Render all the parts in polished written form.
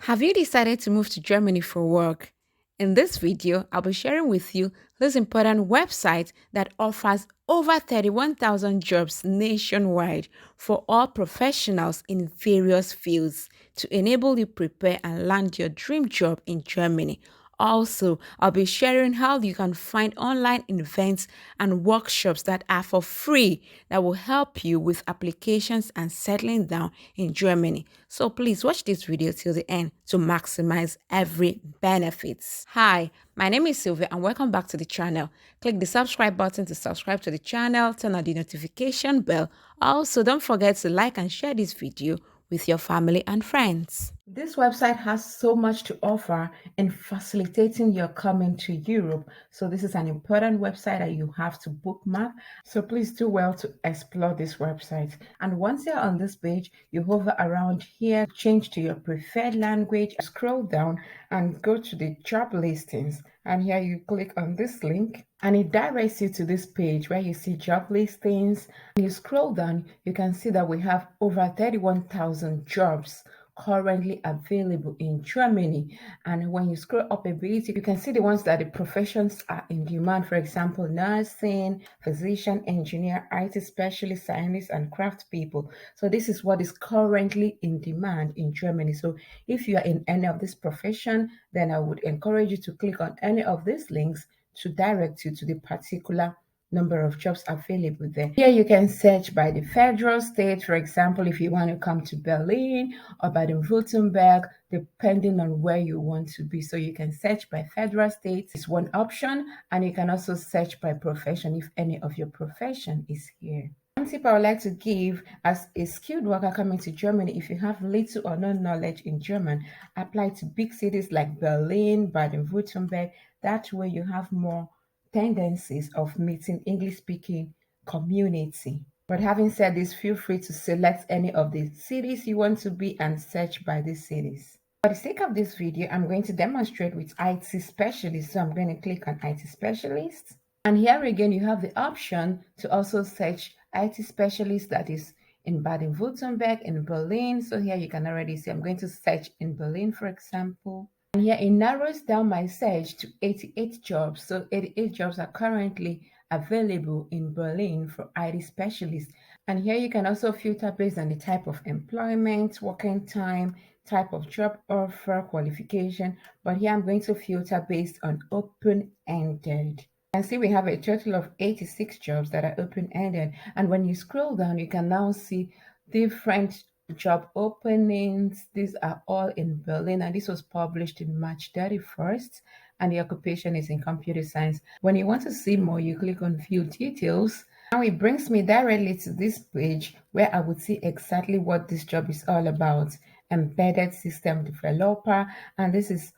Have you decided to move to Germany for work? In this video, I'll be sharing with you this important website that offers over 31,000 jobs nationwide for all professionals in various fields to enable you prepare and land your dream job in Germany. Also, I'll be sharing how you can find online events and workshops that are for free that will help you with applications and settling down in Germany. So please watch this video till the end to maximize every benefits. Hi, my name is Sylvia and welcome back to the channel. Click the subscribe button to subscribe to the channel, turn on the notification bell. Also, don't forget to like and share this video with your family and friends. This website has so much to offer in facilitating your coming to Europe. So this is an important website that you have to bookmark. So please do well to explore this website. And once you're on this page, you hover around here, change to your preferred language, scroll down and go to the job listings. And here you click on this link and it directs you to this page where you see job listings. When you scroll down, you can see that we have over 31,000 jobs currently available in Germany. And when you scroll up a bit, you can see the ones that the professions are in demand. For example, nursing, physician, engineer, IT specialist, scientists, and craft people. So this is what is currently in demand in Germany. So if you are in any of this profession, then I would encourage you to click on any of these links to direct you to the particular number of jobs available there. Here you can search by the federal state, for example, if you want to come to Berlin or Baden-Württemberg, depending on where you want to be. So you can search by federal state is one option, and you can also search by profession if any of your profession is here. One tip I would like to give as a skilled worker coming to Germany, if you have little or no knowledge in German, apply to big cities like Berlin, Baden-Württemberg. That way you have more tendencies of meeting English-speaking community. But having said this, feel free to select any of the cities you want to be and search by these cities. For the sake of this video, I'm going to demonstrate with IT specialists. So I'm going to click on IT specialists. And here again, you have the option to also search IT specialist that is in Baden-Württemberg, in Berlin. So here you can already see I'm going to search in Berlin, for example. And here it narrows down my search to 88 jobs. So 88 jobs are currently available in Berlin for IT specialists. And here you can also filter based on the type of employment, working time, type of job offer, qualification. But here I'm going to filter based on open-ended. And see we have a total of 86 jobs that are open-ended. And when you scroll down, you can now see different job openings. These are all in Berlin, and this was published in March 31st, and the occupation is in computer science. When you want to see more, you click on view details. Now it brings me directly to this page where I would see exactly what this job is all about. Embedded system developer, and this is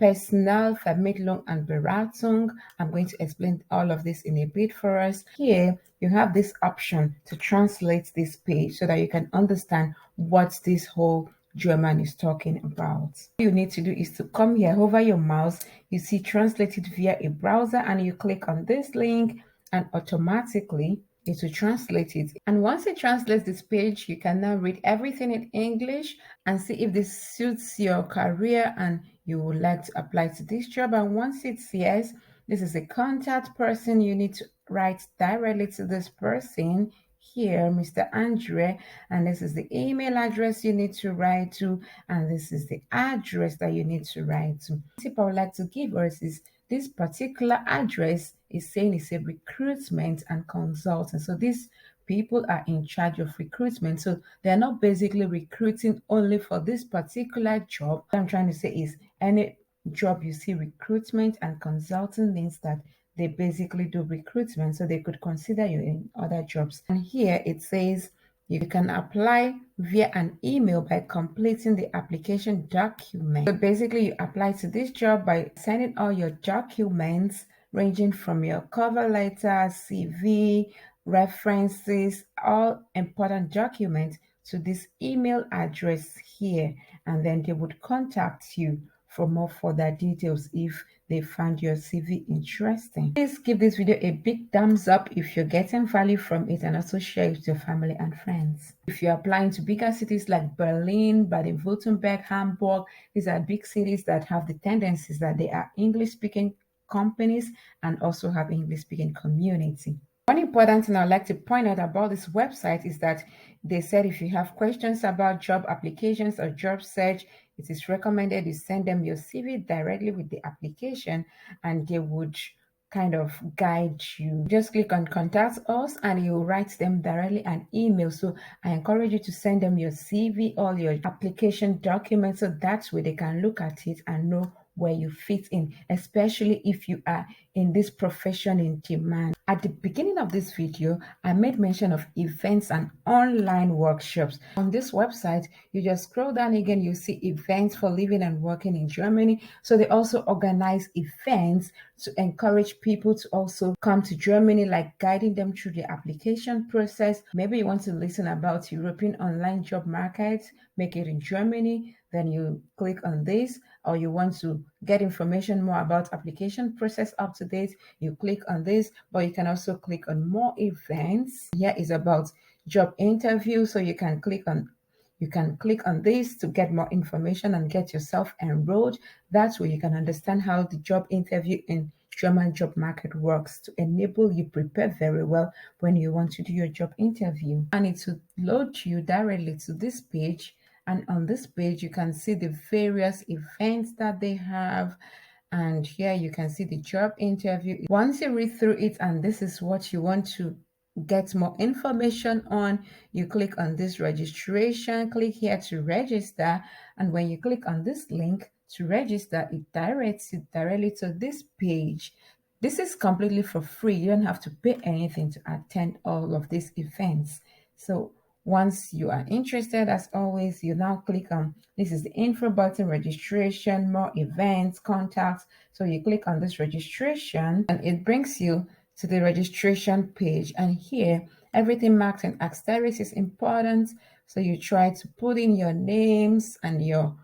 Personalvermittlung and Beratung. I'm going to explain all of this in a bit for us. Here, you have this option to translate this page so that you can understand what this whole German is talking about. What you need to do is to come here, hover your mouse, you see translated via a browser, and you click on this link, and automatically it will translate it. And once it translates this page, you can now read everything in English and see if this suits your career and you would like to apply to this job. And once it's yes, this is a contact person. You need to write directly to this person here, Mr. Andre, and this is the email address you need to write to, and this is the address that you need to write to. The tip I would like to give us is this particular address is saying it's a recruitment and consultant. So these people are in charge of recruitment. So they're not basically recruiting only for this particular job. What I'm trying to say is any job you see recruitment and consulting means that they basically do recruitment. So they could consider you in other jobs. And here it says you can apply via an email by completing the application document. So basically you apply to this job by sending all your documents ranging from your cover letter, CV, references, all important documents to this email address here, and then they would contact you for more further details if they found your CV interesting. Please give this video a big thumbs up if you're getting value from it, and also share it with your family and friends. If you're applying to bigger cities like Berlin, Baden-Württemberg, Hamburg, these are big cities that have the tendencies that they are English-speaking companies and also have English-speaking community. One important thing I'd like to point out about this website is that they said if you have questions about job applications or job search, it is recommended you send them your CV directly with the application, and they would kind of guide you. Just click on contact us and you write them directly an email. So I encourage you to send them your CV, all your application documents, so that way they can look at it and know where you fit in, especially if you are in this profession in demand. At the beginning of this video, I made mention of events and online workshops. On this website, you just scroll down again, you see events for living and working in Germany. So they also organize events to encourage people to also come to Germany, like guiding them through the application process. Maybe you want to listen about European online job markets, make it in Germany, then you click on this. Or you want to get information more about application process up to date, you click on this. But you can also click on more events. Here is about job interview, so you can click on this to get more information and get yourself enrolled. That's where you can understand how the job interview in German job market works, to enable you prepare very well when you want to do your job interview. And it will load you directly to this page. And on this page, you can see the various events that they have. And here you can see the job interview. Once you read through it and this is what you want to get more information on, you click on this registration, click here to register. And when you click on this link to register, it directs you directly to this page. This is completely for free. You don't have to pay anything to attend all of these events. So once you are interested, as always, you now click on, this is the info button, registration, more events, contacts. So you click on this registration and it brings you to the registration page. And here, everything marked in asterisk is important. So you try to put in your names and your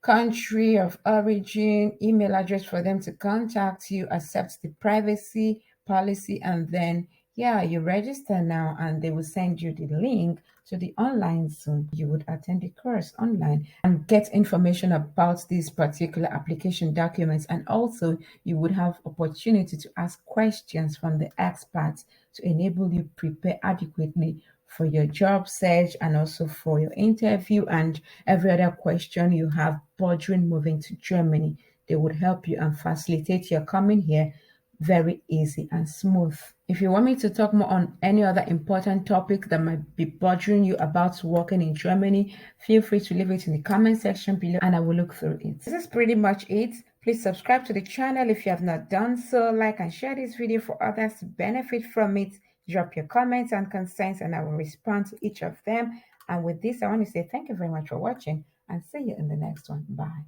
country of origin, email address for them to contact you, accept the privacy policy, and then you register now, and they will send you the link to the online Zoom. You would attend the course online and get information about these particular application documents, and also you would have opportunity to ask questions from the experts to enable you prepare adequately for your job search and also for your interview and every other question you have bordering moving to Germany. They would help you and facilitate your coming here very easy and smooth. If you want me to talk more on any other important topic that might be bothering you about working in Germany, feel free to leave it in the comment section below and I will look through it. This is pretty much it. Please subscribe to the channel if you have not done so. Like and share this video for others to benefit from it. Drop your comments and concerns and I will respond to each of them. And with this, I want to say thank you very much for watching and see you in the next one. Bye.